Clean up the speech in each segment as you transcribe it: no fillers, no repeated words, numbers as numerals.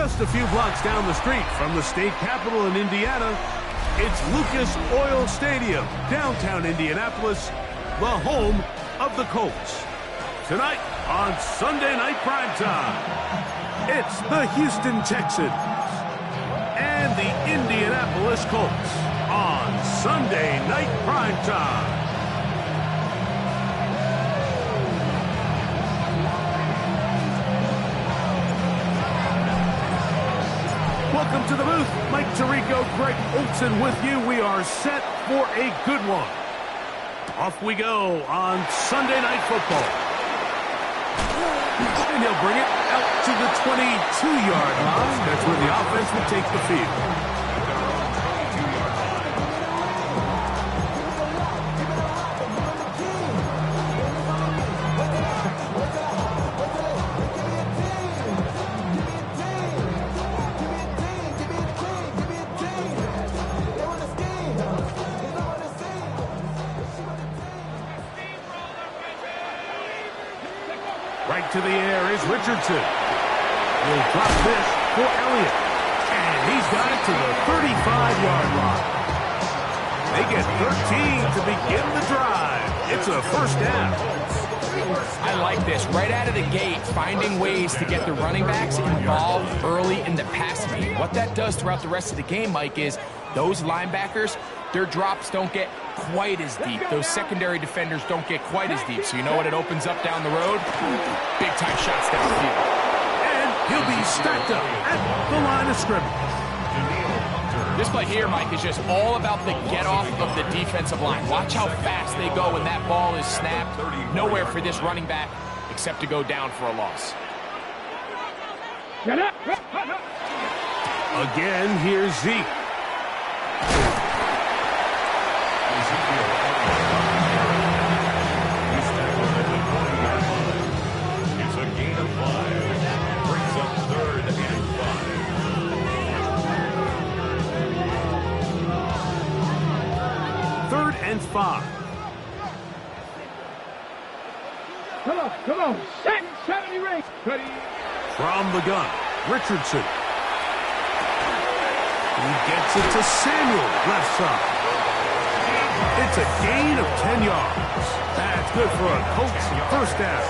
Just a few blocks down the street from the state capitol in Indiana, it's Lucas Oil Stadium, downtown Indianapolis, the home of the Colts. Tonight on Sunday Night Primetime, it's the Houston Texans and the Indianapolis Colts on Sunday Night Primetime. Welcome to the booth. Mike Tirico, Greg Olson with you. We are set for a good one. Off we go on Sunday Night Football. And he'll bring it out to the 22-yard line. That's where the offense will take the field. Right to the air is Richardson. He'll drop this for Elliott. And he's got it to the 35-yard line. They get 13 to begin the drive. It's a first down. I like this. Right out of the gate, finding ways to get the running backs involved early in the passing game. What that does throughout the rest of the game, Mike, is those linebackers, their drops don't get quite as deep. Those secondary defenders don't get quite as deep. So you know what it opens up down the road? Big-time shots downfield. And he'll be stacked up at the line of scrimmage. This play here, Mike, is just all about the get-off of the defensive line. Watch how fast they go when that ball is snapped. Nowhere for this running back except to go down for a loss. Again, here's Zeke. Third and 5. Come on. 70 rings. Ready. From the gun, Richardson. He gets it to Samuel, left side. It's a gain of 10 yards. That's good for a Colts first down.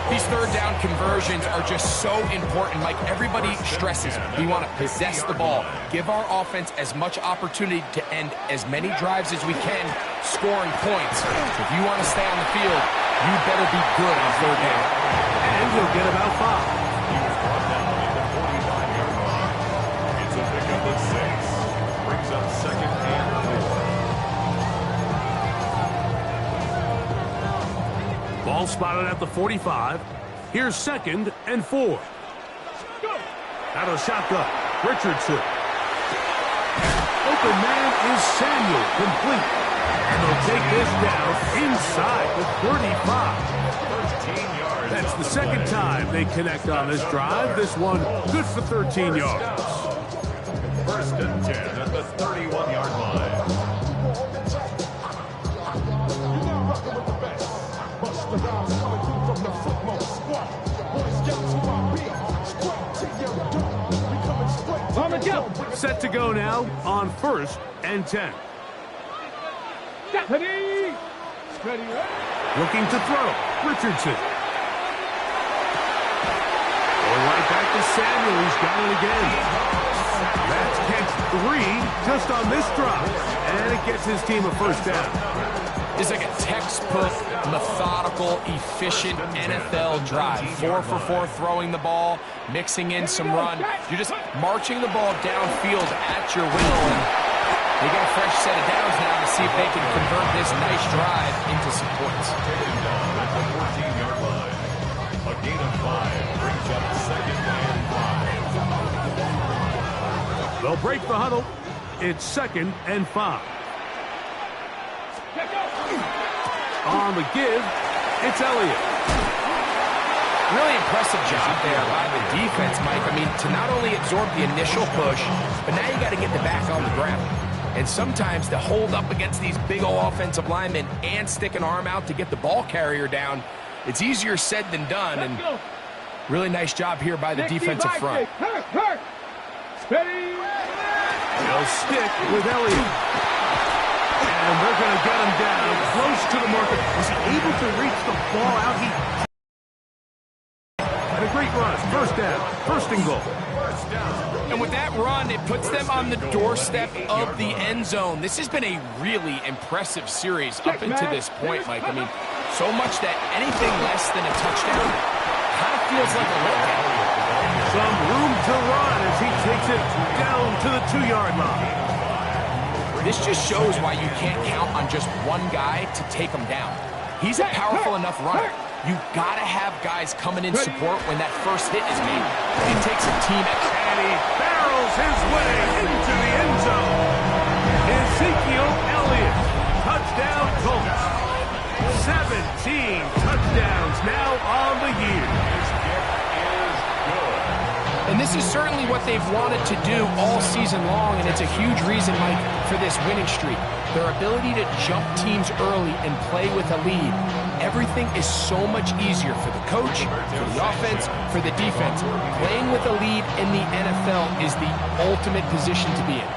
These third down conversions are just so important. Like everybody stresses, we want to possess the ball, give our offense as much opportunity to end as many drives as we can, scoring points. If you want to stay on the field, you better be good on third down. And he'll get about 5. It's a pickup of 6. Brings up second and 4. Ball spotted at the 45. Here's second and 4. Out of shotgun, Richardson. Open man is Samuel, complete. And they'll take this down inside the 35. 13 yards. That's the second time they connect on this drive. This one good for 13 yards. First and 10 at the 31-yard line. Set to go now on first and 10. Steady. Looking to throw, Richardson. Going right back to Samuel. He's got it again. That's catch 3 just on this drive. And it gets his team a first down. It's like a textbook, methodical, efficient NFL drive. 4 for 4 throwing the ball, mixing in some run. You're just marching the ball downfield at your will. And they get a fresh set of downs now to see if they can convert this nice drive into some points. Taken down at the 14-yard line. A gain of 5 brings up second and 5. They'll break the huddle. It's second and 5. On the give, it's Elliott. Really impressive job there by the defense, Mike. I mean, to not only absorb the initial push, but now you got to get the back on the ground. And sometimes to hold up against these big old offensive linemen and stick an arm out to get the ball carrier down, it's easier said than done. And Really nice job here by the defensive front. Hurt. Steady. They'll stick with Elliott. And they're going to get him down close to the marker. Was he able to reach the ball out? And a great run. First down. First and goal. And with that run, it puts them on the doorstep of the end zone. This has been a really impressive series up until this point, Mike. I mean, so much that anything less than a touchdown kind of feels like a letdown. Some room to run as he takes it down to the 2-yard line. This just shows why you can't count on just one guy to take him down. He's a powerful enough runner. You've got to have guys coming in support when that first hit is made. It takes a team effort. And he barrels his way into the end zone. Ezekiel Elliott, touchdown Colts. 17 touchdowns now on the year. And this is certainly what they've wanted to do all season long, and it's a huge reason, Mike, for this winning streak. Their ability to jump teams early and play with a lead. Everything is so much easier for the coach, for the offense, for the defense. Playing with a lead in the NFL is the ultimate position to be in.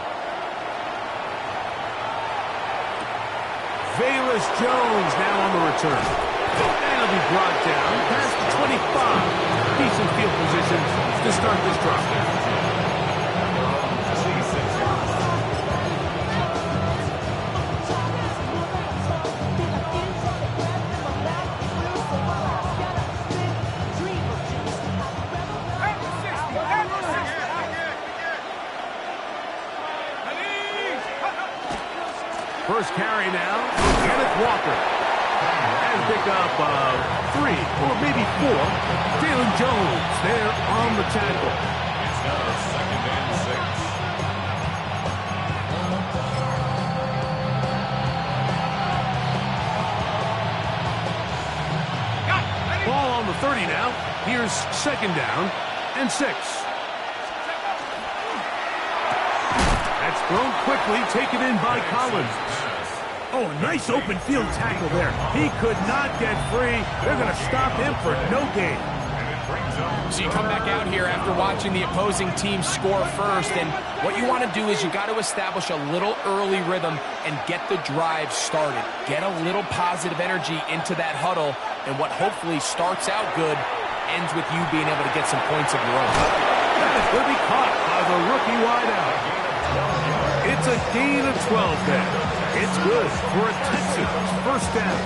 Velus Jones now on the return. And he'll be brought down past the 25. Decent field position to start this drive. First carry now, Kenneth Walker. And pick up 3 or maybe 4. Dalen Jones there on the tackle. It's now 2nd and 6. Ball on the 30 now. Here's 2nd down and 6. That's thrown quickly, taken in by Collins. Oh, nice open field tackle there. He could not get free. They're going to stop him for no gain. So you come back out here after watching the opposing team score first, and what you want to do is you got to establish a little early rhythm and get the drive started. Get a little positive energy into that huddle, and what hopefully starts out good ends with you being able to get some points of your own. That is going to be caught by the rookie wideout. It's a gain of 12 there. It's good for a Texans first down.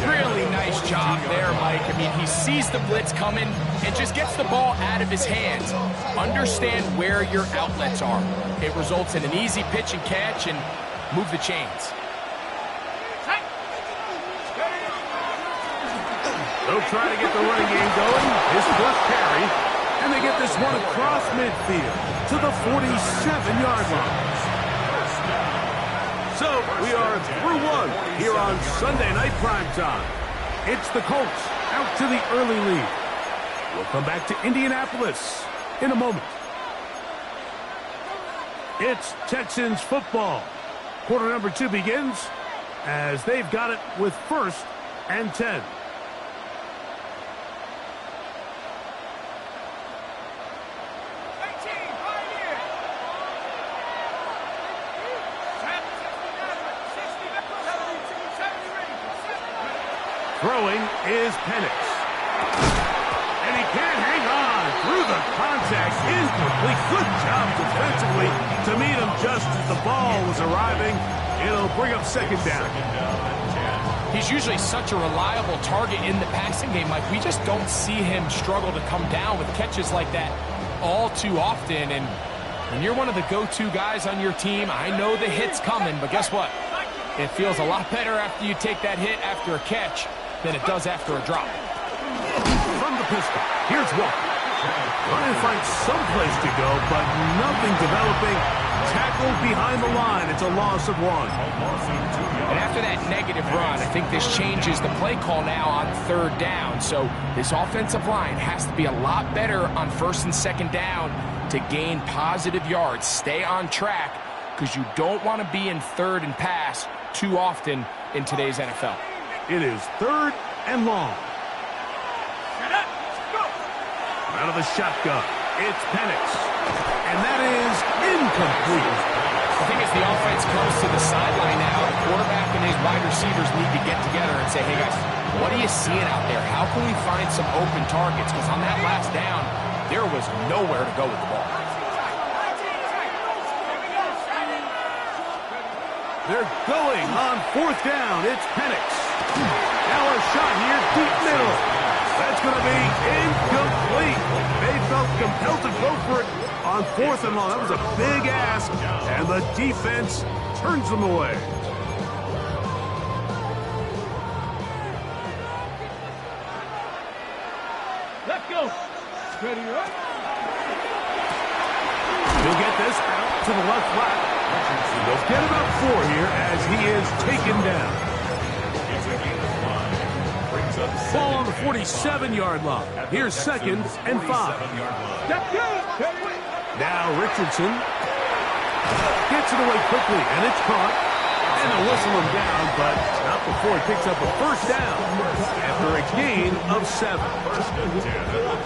Really nice job there, Mike. I mean, he sees the blitz coming and just gets the ball out of his hands. Understand where your outlets are. It results in an easy pitch and catch and move the chains. They'll try to get the running game going. His first carry. And they get this one across midfield to the 47-yard line. So we are through one here on Sunday Night Primetime. It's the Colts out to the early lead. We'll come back to Indianapolis in a moment. It's Texans football. Quarter number 2 begins as they've got it with 1st and 10. Throwing is Penix. And he can't hang on through the contact. Incomplete. Good job defensively to meet him just as the ball was arriving. It'll bring up 2nd down. He's usually such a reliable target in the passing game. Like, we just don't see him struggle to come down with catches like that all too often. And when you're one of the go-to guys on your team, I know the hit's coming, but guess what? It feels a lot better after you take that hit after a catch than it does after a drop. From the pistol, here's Walker. Trying to find some place to go, but nothing developing. Tackled behind the line. It's a loss of 1. And after that negative run, I think this changes the play call now on 3rd down. So this offensive line has to be a lot better on 1st and 2nd down to gain positive yards. Stay on track because you don't want to be in 3rd and pass too often in today's NFL. It is 3rd and long. Set up. Go. Out of the shotgun, it's Penix. And that is incomplete. The thing is, the offense comes to the sideline now. The quarterback and his wide receivers need to get together and say, hey, guys, what are you seeing out there? How can we find some open targets? Because on that last down, there was nowhere to go with the ball. They're going on 4th down. It's Penix. Now a shot here, deep middle. That's going to be incomplete. They felt compelled to go for it on 4th and long. That was a big ask, and the defense turns them away. Let's go. Ready, up. He'll get this out to the left flat. They'll get about 4 here as he is taken down. Ball on the 47-yard line. Here's 2nd and 5. Step good. Now Richardson gets it away quickly, and it's caught. And they'll whistle him down, but not before he picks up a 1st down after a gain of 7.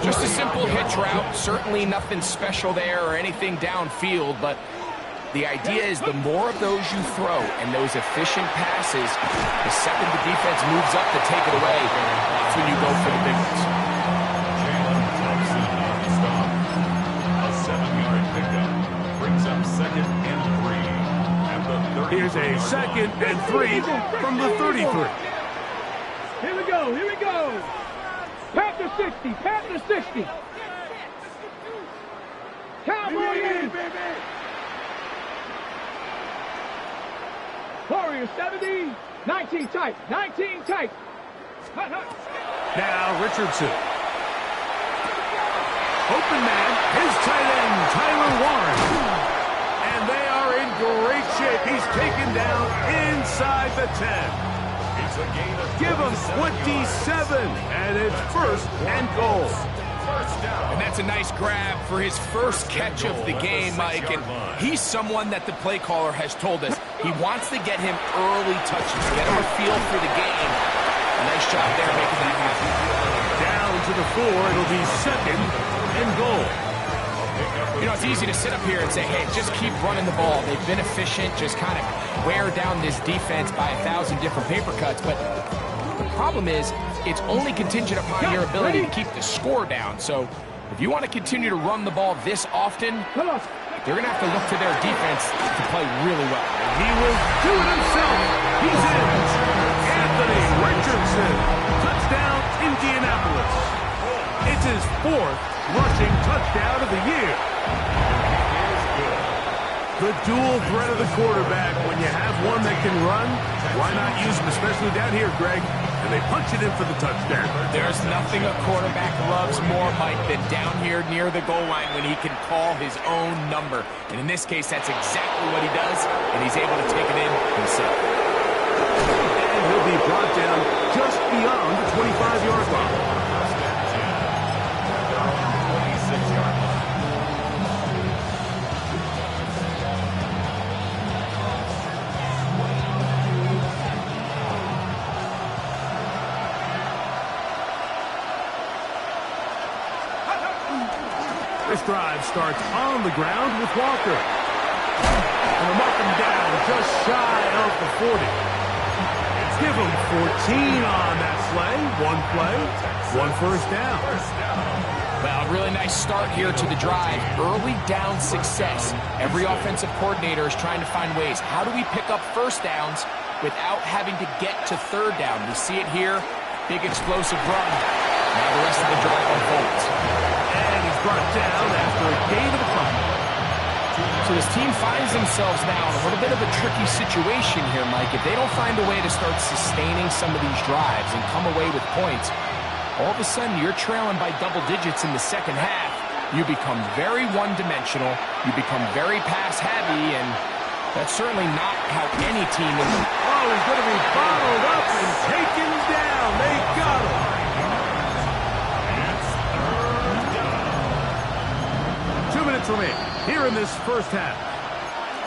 Just a simple hitch route. Certainly nothing special there or anything downfield, but the idea is the more of those you throw and those efficient passes, the second the defense moves up to take it away, that's when you go for the big ones. Jalen Thompson on the stop. A 7-yard pickup brings up 2nd and 3. At the 30. Here's a 2nd and 3 from the 33. Here we go. Here we go. Panther 60. Panther 60. Cowboy in. Warrior 70. 19 tight. 19 tight. Hut, hut. Now Richardson. Open man, his tight end, Tyler Warren. And they are in great shape. He's taken down inside the 10. It's a gain of Give him 27, and it's 1st and goal. And that's a nice grab for his first catch of the game, Mike. And he's someone that the play caller has told us he wants to get him early touches, get him a feel for the game. A nice job there making that happen. Down to the 4, it'll be 2nd and goal. You know, it's easy to sit up here and say, hey, just keep running the ball. They've been efficient, just kind of wear down this defense by 1,000 different paper cuts. But the problem is, it's only contingent upon your ability to keep the score down. So if you want to continue to run the ball this often, they're going to have to look to their defense to play really well. He will do it himself. He's in. Anthony Richardson. Touchdown, Indianapolis. It's his 4th rushing touchdown of the year. The dual threat of the quarterback. When you have one that can run, why not use him, especially down here, Greg? And they punch it in for the touchdown. There's nothing a quarterback loves more, Mike, than down here near the goal line when he can call his own number. And in this case, that's exactly what he does, and he's able to take it in himself. And he'll be brought down just beyond the 25-yard line. This drive starts on the ground with Walker. And they'll mark him down just shy of the 40. Give him 14 on that play, 1 1st down. Well, a really nice start here to the drive. Early down success. Every offensive coordinator is trying to find ways. How do we pick up 1st downs without having to get to 3rd down? We see it here. Big explosive run. Now the rest of the drive unfolds. And he's brought down after a gain of a couple. So this team finds themselves now in a little bit of a tricky situation here, Mike. If they don't find a way to start sustaining some of these drives and come away with points, all of a sudden you're trailing by double digits in the 2nd half. You become very one-dimensional. You become very pass-heavy, and that's certainly not how any team is. Oh, he's going to be bottled up and taken down. They got him. 2 minutes remaining here in this 1st half.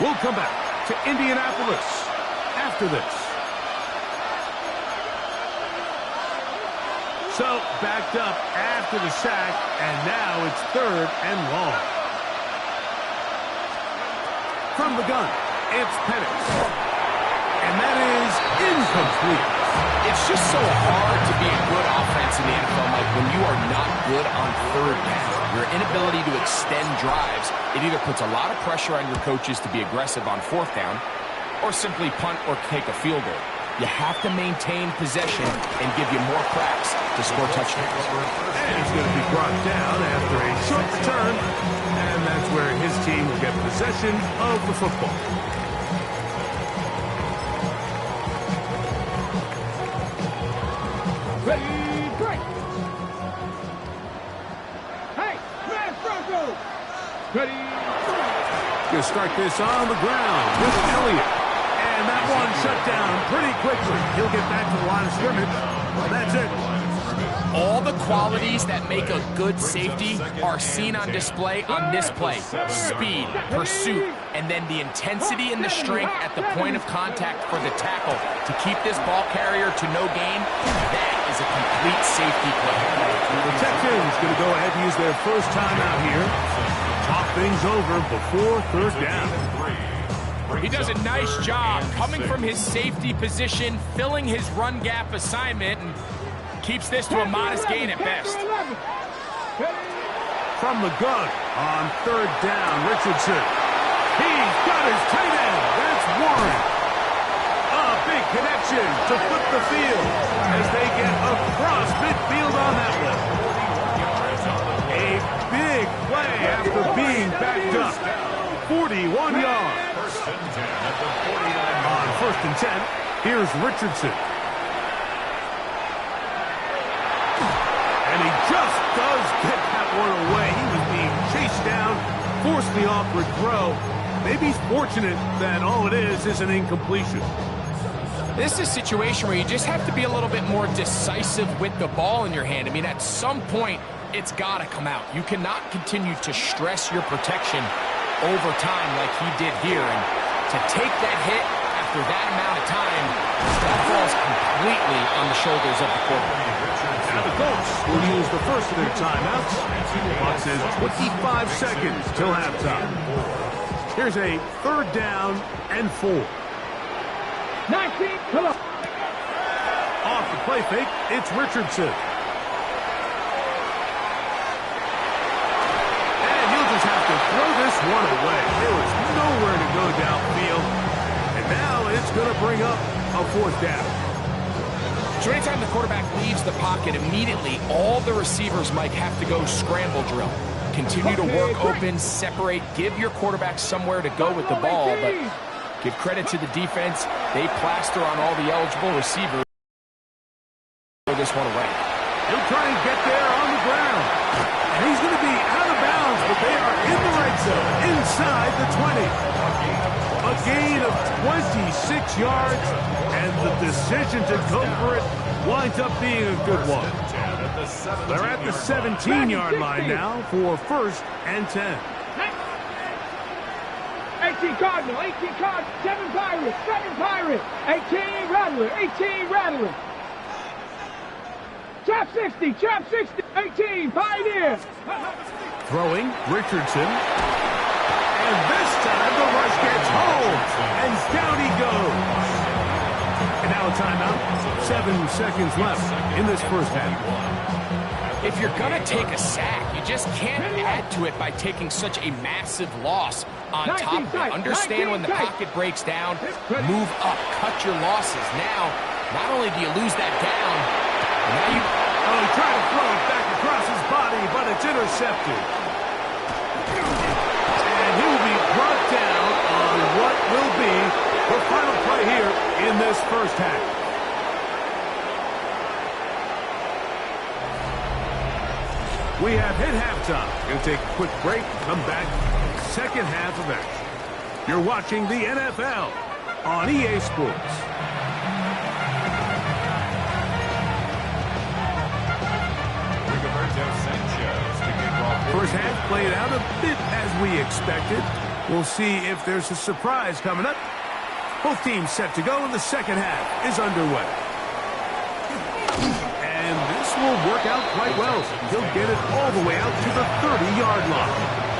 We'll come back to Indianapolis after this. So, backed up after the sack, and now it's 3rd and long. From the gun, it's Penix. And that is incomplete. It's just so hard to be a good offense in the NFL, Mike, when you are not good on 3rd down. Your inability to extend drives, it either puts a lot of pressure on your coaches to be aggressive on 4th down, or simply punt or take a field goal. You have to maintain possession and give you more cracks to score touchdowns. And he's going to be brought down after a short return, and that's where his team will get possession of the football. Ready, break. Hey, smash Broncos. Ready. Going to start this on the ground with Elliott. And that one shut down pretty quickly. He'll get back to the line of scrimmage. That's it. All the qualities that make a good safety are seen on display on this play. Speed, pursuit, and then the intensity and the strength at the point of contact for the tackle to keep this ball carrier to no gain. That is a complete safety play. The Texans going to go ahead and use their first time out here. Talk things over before 3rd down. He does a nice job coming from his safety position, filling his run gap assignment, and keeps this to a modest gain at best. From the gun on 3rd down, Richardson. He's got his tight end. That's Warren. A big connection to flip the field as they get across midfield on that one. A big play after being backed up. 41 yards. On 1st and 10, here's Richardson. And he just does get that one away. He was being chased down, forced the awkward throw. Maybe he's fortunate that all it is an incompletion. This is a situation where you just have to be a little bit more decisive with the ball in your hand. I mean, at some point, it's got to come out. You cannot continue to stress your protection over time like he did here. And to take that hit after that amount of time, that falls completely on the shoulders of the quarterback. Now the Colts will use the first of their timeouts. Clock says 25 seconds till halftime. Here's a 3rd down and 4. 19, come on. Off the play fake, it's Richardson. And he'll just have to throw this one away. There was nowhere to go downfield. And now it's going to bring up a 4th down. So anytime the quarterback leaves the pocket, immediately all the receivers, Mike, have to go scramble drill. Continue to work open, separate, give your quarterback somewhere to go with the ball, but give credit to the defense. They plaster on all the eligible receivers. Throw this one away. He'll try and get there on the ground. And he's going to be out of bounds, but they are in the red zone, inside the 20. A gain of 26 yards, and the decision to go for it winds up being a good one. They're at the 17-yard line now for 1st and 10. 18 Cardinal, 18 Cardinal, 7 Pirates, 7 Pirates, 18 Rattler, 18 Rattler. Trap 60, 18, Pioneer. Throwing, Richardson. And this time the rush gets home, and down he goes. And now a timeout. 7 seconds left in this first half. If you're going to take a sack, you just can't add to it by taking such a massive loss on top of it. Understand when the pocket breaks down, move up, cut your losses. Now, not only do you lose that down, now you... Oh, he tried to throw it back across his body, but it's intercepted. And he will be brought down on what will be the final play here in this first half. We have hit halftime. Going to take a quick break, come back, second half of action. You're watching the NFL on EA Sports. First half played out a bit as we expected. We'll see if there's a surprise coming up. Both teams set to go, and the second half is underway. And this will work out quite well. He'll get it all the way out to the 30-yard line.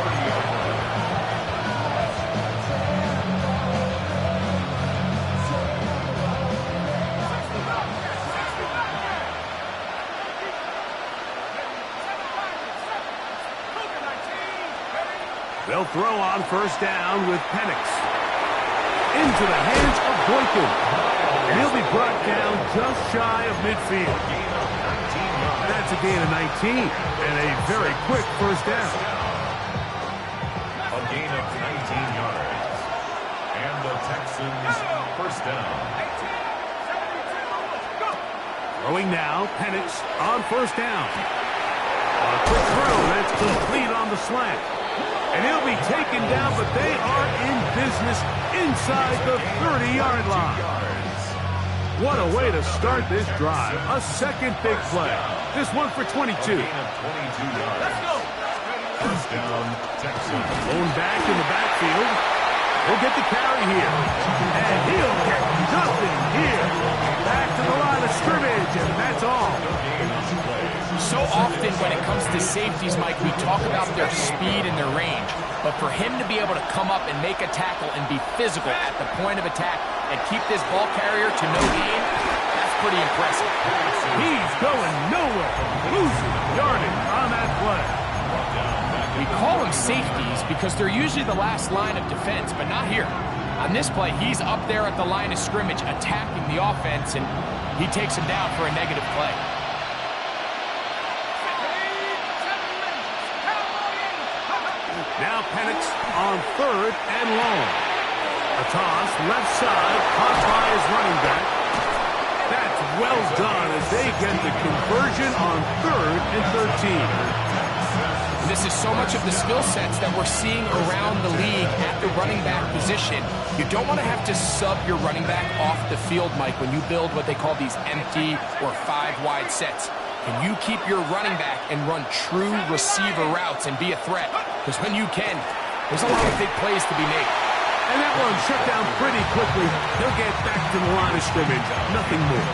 They'll throw on first down with Penix. Into the hands of Boykin. And he'll be brought down just shy of midfield. That's a gain of 19 and a very quick first down. A gain of 19 yards. And the Texans first down. Throwing now, Penix on first down. A quick throw that's complete on the slant. And he'll be taken down, but they are in business inside the 30-yard line. What a way to start this drive. A second big play. This one for 22. A gain of 22 yards. Let's go. First down, Texans. Lone back in the backfield. He'll get the carry here. And he'll get nothing here. Back to the line of scrimmage, and that's all. So often when it comes to safeties, Mike, we talk about their speed and their range. But for him to be able to come up and make a tackle and be physical at the point of attack and keep this ball carrier to no gain, that's pretty impressive. He's going nowhere. Losing yardage on that play. We call them safeties because they're usually the last line of defense, but not here. On this play, he's up there at the line of scrimmage attacking the offense, and he takes him down for a negative play. Now Penix on third and long. A toss, left side, caught by his running back. That's well done as they get the conversion on 3rd and 13. This is so much of the skill sets that we're seeing around the league at the running back position. You don't want to have to sub your running back off the field, Mike, when you build what they call these empty or 5-wide sets. Can you keep your running back and run true receiver routes and be a threat? Because when you can, there's a lot of big plays to be made. And that one shut down pretty quickly. He'll get back to the line of scrimmage. Nothing more.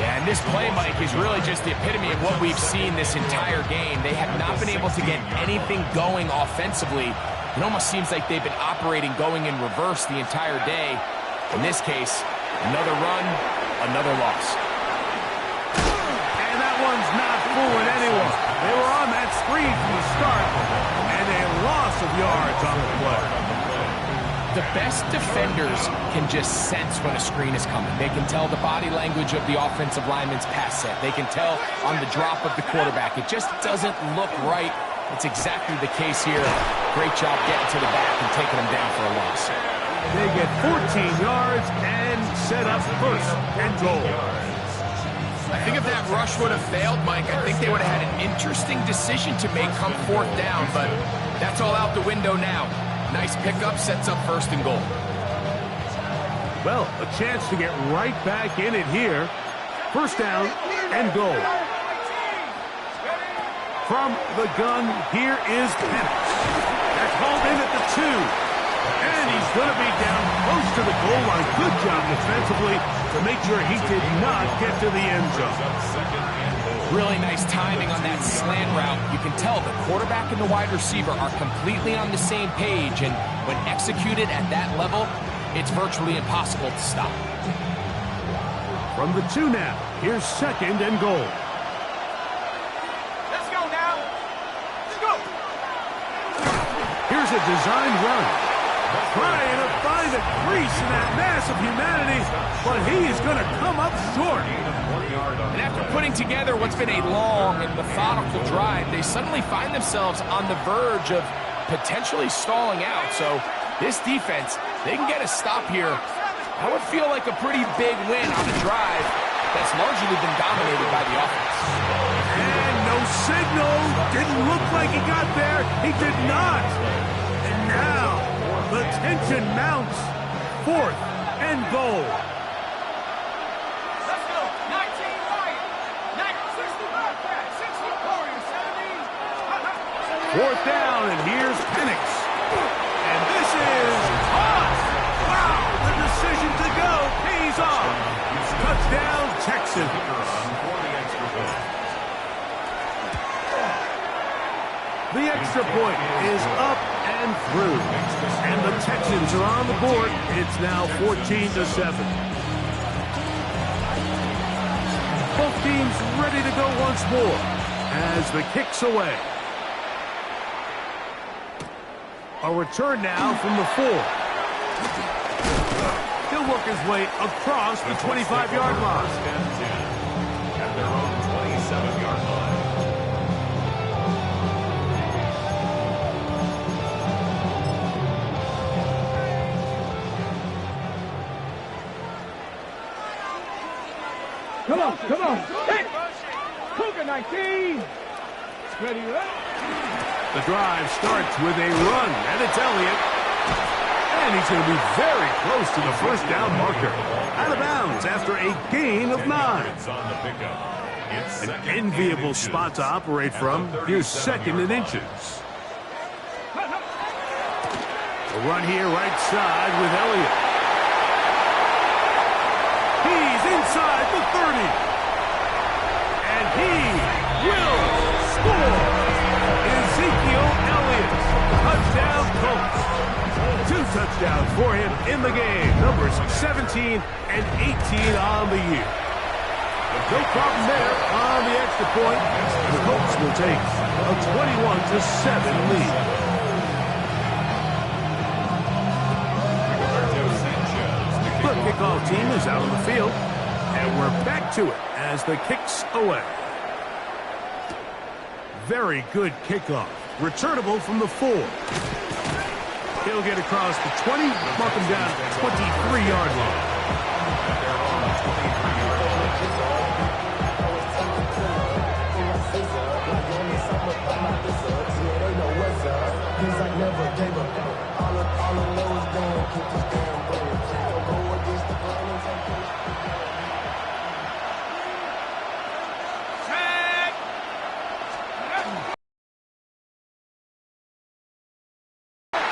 Yeah, and this play, Mike, is really just the epitome of what we've seen this entire game. They have not been able to get anything going offensively. It almost seems like they've been operating going in reverse the entire day. In this case, another run, another loss. And that one's not fooling anyone. They were on that screen from the start, and a loss of yards on the play. The best defenders can just sense when a screen is coming. They can tell the body language of the offensive lineman's pass set. They can tell on the drop of the quarterback. It just doesn't look right. It's exactly the case here. Great job getting to the back and taking them down for a loss. They get 14 yards and set up first and goal. I think if that rush would have failed, Mike, I think they would have had an interesting decision to make come 4th down, but that's all out the window now. Nice pickup, sets up first and goal. Well, a chance to get right back in it here. First down and goal. From the gun, here is Penix. That's hauled in at the 2. And he's going to be down close to the goal line. Good job defensively to make sure he did not get to the end zone. Really nice timing on that slant route. You can tell the quarterback and the wide receiver are completely on the same page, and when executed at that level, it's virtually impossible to stop. From the 2 now, here's second and goal. Let's go now. Let's go. Here's a designed run. Trying to find a crease in that mass of humanity, but he is going to come up short. And after putting together what's been a long and methodical drive, they suddenly find themselves on the verge of potentially stalling out. So this defense, they can get a stop here. I would feel like a pretty big win on a drive that's largely been dominated by the offense. And no signal. Didn't look like he got there. He did not. And now the tension mounts. 4th and goal. Let's go. 19 right. 60 4th down, and here's Penix. And this is off. Wow, the decision to go pays off. Touchdown, Texans. extra point is up and through. And the Texans are on the board. It's now 14-7. Both teams ready to go once more as the kick's away. A return now from the 4. He'll work his way across the 25-yard line. At their own 27-yard line. Come on. Hit. Cougar 19. Ready up. The drive starts with a run, and it's Elliott. And he's going to be very close to the first down marker. Out of bounds after a gain of 9. An enviable spot to operate from. Here's second and inches. A run here right side with Elliott. He's inside the 30. And he will score. Ezekiel Elliott. Touchdown Colts. 2 touchdowns for him in the game. Numbers 17 and 18 on the year. No problem there on the extra point. The Colts will take a 21-7 lead. The kickoff team is out on the field, and we're back to it as the kick's away. Very good kickoff. Returnable from the 4. He'll get across the 20, mark him down at the 23-yard line.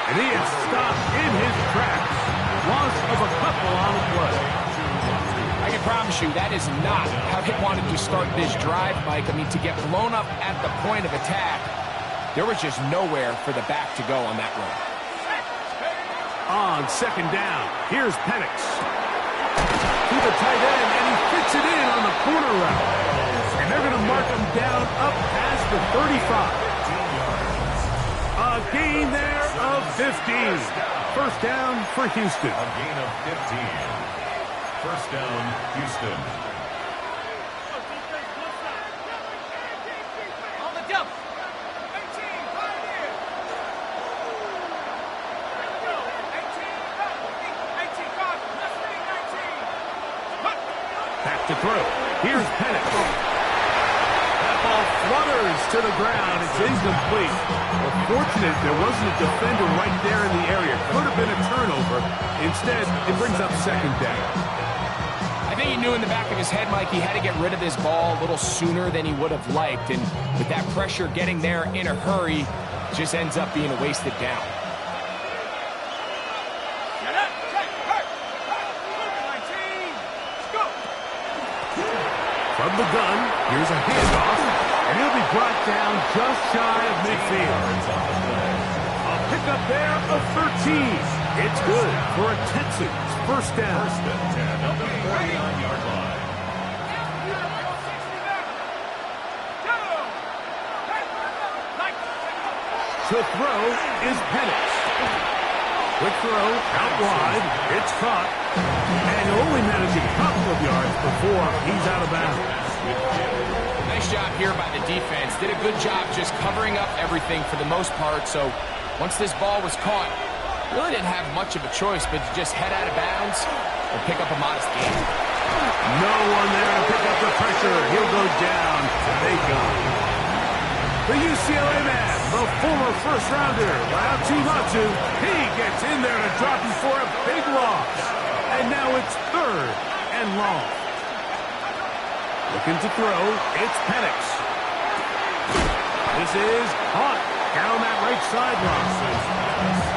And he is stopped in his tracks. Loss of a couple on the play. I can promise you that is not how they wanted to start this drive, Mike. I mean, to get blown up at the point of attack, there was just nowhere for the back to go on that run. On second down, here's Penix. To the tight end, and he fits it in on the corner route. And they're going to mark him down up past the 35. A gain there of 15. First down for Houston. A gain of 15. First down, Houston. On the jump. 18, right here. 18, guard. Let's read 19. Back to throw. Here's Penix. That ball flutters to the ground. It's incomplete. Well, fortunate there wasn't a defender right there in the area. Could have been a turnover. Instead, it brings up second down. I think he knew in the back of his head, Mike, he had to get rid of this ball a little sooner than he would have liked. And with that pressure getting there in a hurry, just ends up being a wasted down. From the gun, here's a handoff, and he'll be brought down just shy of midfield. A pickup there of 13. It's good for a Texans first down. First and 10 at the 49-yard line. To throw is Penix. Quick throw out wide. It's caught. And only managing a couple of yards before he's out of bounds. Nice job here by the defense. Did a good job just covering up everything for the most part. So once this ball was caught, really didn't have much of a choice but to just head out of bounds or pick up a modest gain. No one there to pick up the pressure. He'll go down. They go. The UCLA man, the former first-rounder, Laiatu Latu, he gets in there to drop him for a big loss. And now it's third and long. Looking to throw, it's Penix. This is caught down that right sideline.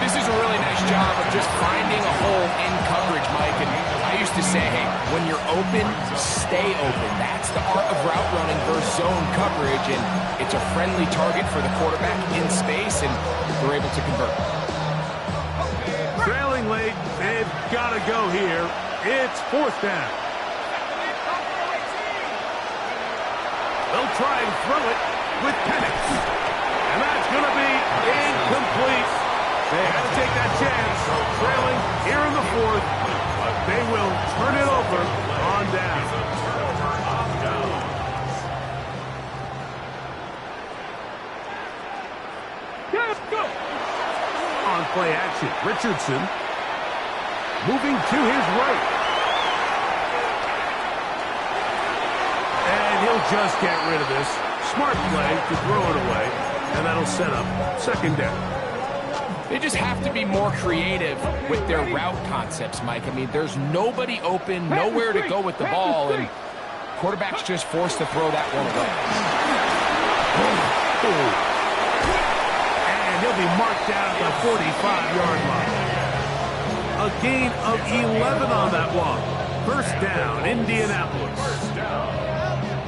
This is a really nice job of just finding a hole in coverage, Mike. And I used to say, hey, when you're open, stay open. That's the art of route running versus zone coverage, and it's a friendly target for the quarterback in space, and they're able to convert. Trailing late, they've got to go here. It's 4th down. They'll try and throw it with Penix. And that's going to be incomplete. They had to take that chance. Trailing here in the 4th. They will turn it over on down. Go. On play action, Richardson moving to his right. And he'll just get rid of this. Smart play to throw it away, and that'll set up 2nd down. They just have to be more creative with their route concepts, Mike. I mean, there's nobody open, nowhere to go with the ball, and quarterback's just forced to throw that one away. And he'll be marked down at the 45-yard line. A gain of 11 on that walk. 1st down, Indianapolis.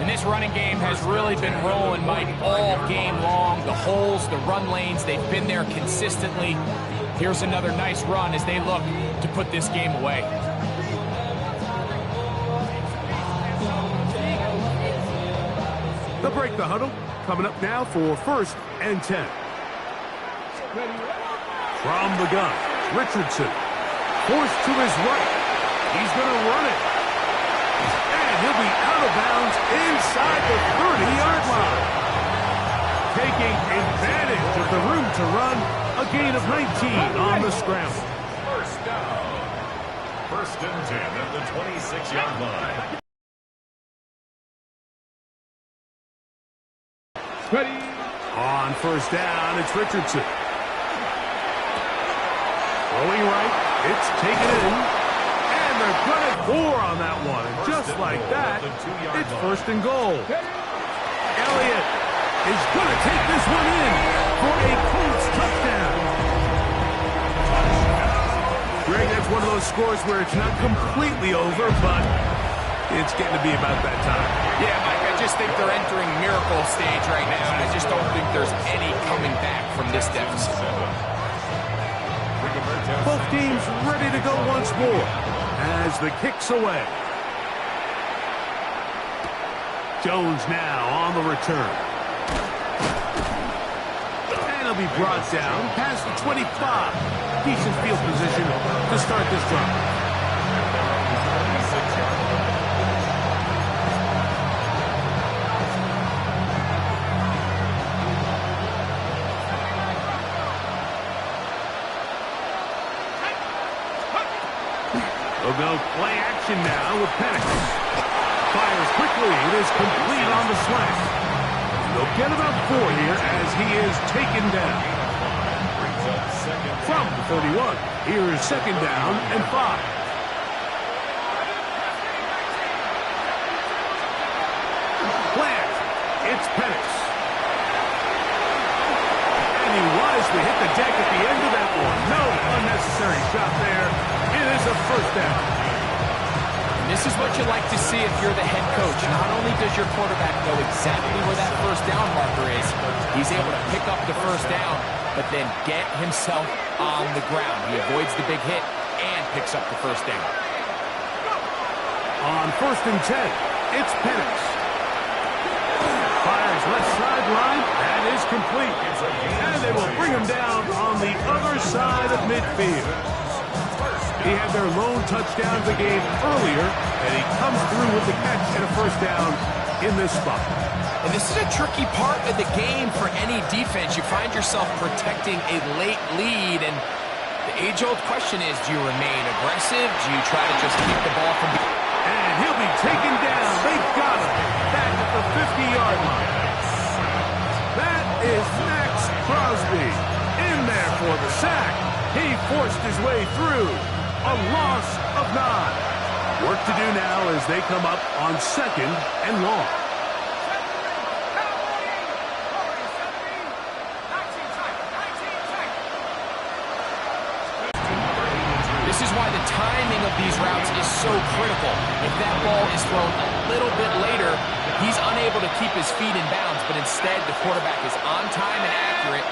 And this running game has really been rolling, Mike, all game long. The holes, the run lanes, they've been there consistently. Here's another nice run as they look to put this game away. They'll break the huddle. Coming up now for 1st and 10. From the gun, Richardson. Forced to his right. He's going to run it. And he'll be out of bounds inside the 30-yard line. Taking advantage of the room to run. A gain of 19 on the scramble. 1st down. 1st and 10 at the 26-yard line. Ready. On 1st down, it's Richardson. Throwing right. It's taken in. And they're going to 4 on that one. And just like that, it's 1st and goal. Elliott is going to take this one in for a Colts touchdown. Greg, that's one of those scores where it's not completely over, but it's getting to be about that time. Yeah, Mike, I just think they're entering miracle stage right now, and I just don't think there's any coming back from this deficit. Both teams ready to go once more as the kick's away. Jones now on the return. And he'll be brought down past the 25. Decent field position to start this drive. They'll go play action now with Penix. Fires quickly. It is complete on the slant. They'll get about 4 here as he is taken down. From the 31, here is 2nd down and 5. Plant. It's Penix. And he wisely hit the deck at the end of that one. No unnecessary shot there. It is a 1st down. This is what you like to see if you're the head coach. Not only does your quarterback know exactly where that 1st down marker is, he's able to pick up the 1st down, but then get himself on the ground. He avoids the big hit and picks up the 1st down. On 1st and 10, it's Penix. Fires left sideline. That is complete. And they will bring him down on the other side of midfield. He had their lone touchdown of the game earlier, and he comes through with the catch and a 1st down in this spot. And this is a tricky part of the game for any defense. You find yourself protecting a late lead, and the age-old question is, do you remain aggressive? Do you try to just keep the ball from... And he'll be taken down. They've got him back at the 50-yard line. That is Max Crosby in there for the sack. He forced his way through. A loss of 9. Work to do now as they come up on 2nd and long. This is why the timing of these routes is so critical. If that ball is thrown a little bit later, he's unable to keep his feet in bounds, but instead the quarterback is on time and accurate,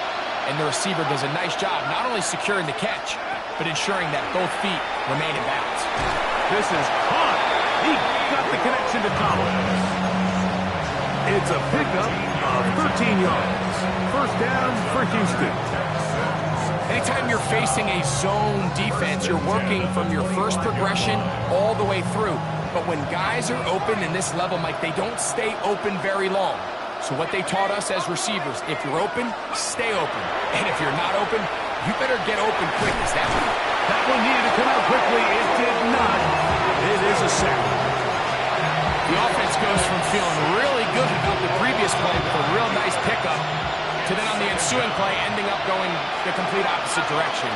and the receiver does a nice job not only securing the catch, but ensuring that both feet remain in bounds. This is caught. He got the connection to Collins. It's a pickup of 13 yards. First down for Houston. Anytime you're facing a zone defense, you're working from your first progression all the way through. But when guys are open in this level, Mike, they don't stay open very long. So what they taught us as receivers, if you're open, stay open. And if you're not open, you better get open quick as that one. That one needed to come out quickly. It did not. It is a sack. The offense goes from feeling really good about the previous play with a real nice pickup to then on the ensuing play ending up going the complete opposite direction.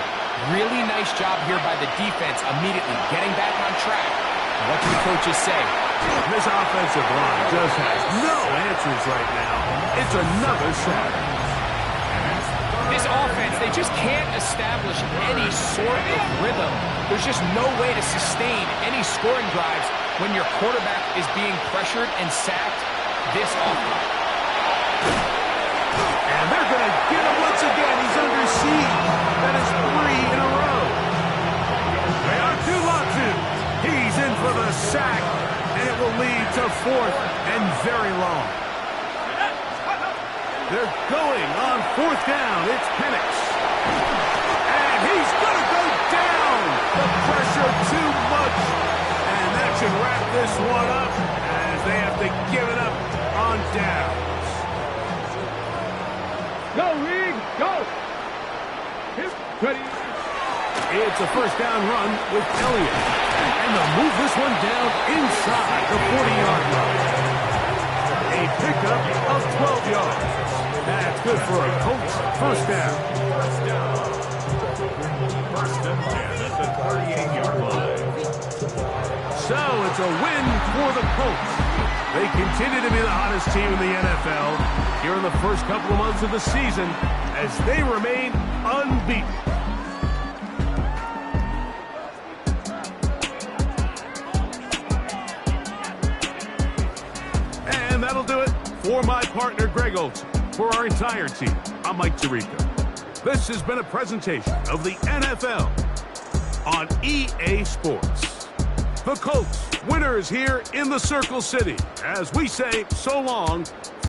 Really nice job here by the defense immediately getting back on track. What do the coaches say? This offensive line just has no answers right now. It's another sack. This offense, they just can't establish any sort of rhythm. There's just no way to sustain any scoring drives when your quarterback is being pressured and sacked this often. And they're going to get him once again. He's under siege. That is 3 in a row. They are to Latu. He's in for the sack, and it will lead to 4th and very long. They're going on 4th down. It's Penix. And he's going to go down. The pressure too much. And that should wrap this one up as they have to give it up on downs. Go, Reed, go. Ready. It's a first down run with Elliott. And they'll move this one down inside the 40-yard line. A pickup of 12 yards. That's good for a Colts first down. First and 10 at the 38-yard line. So it's a win for the Colts. They continue to be the hottest team in the NFL here in the first couple of months of the season as they remain unbeaten. And that'll do it for my partner, Greg Olson. For our entire team, I'm Mike Tirico. This has been a presentation of the NFL on EA Sports. The Colts, winners here in the Circle City, as we say so long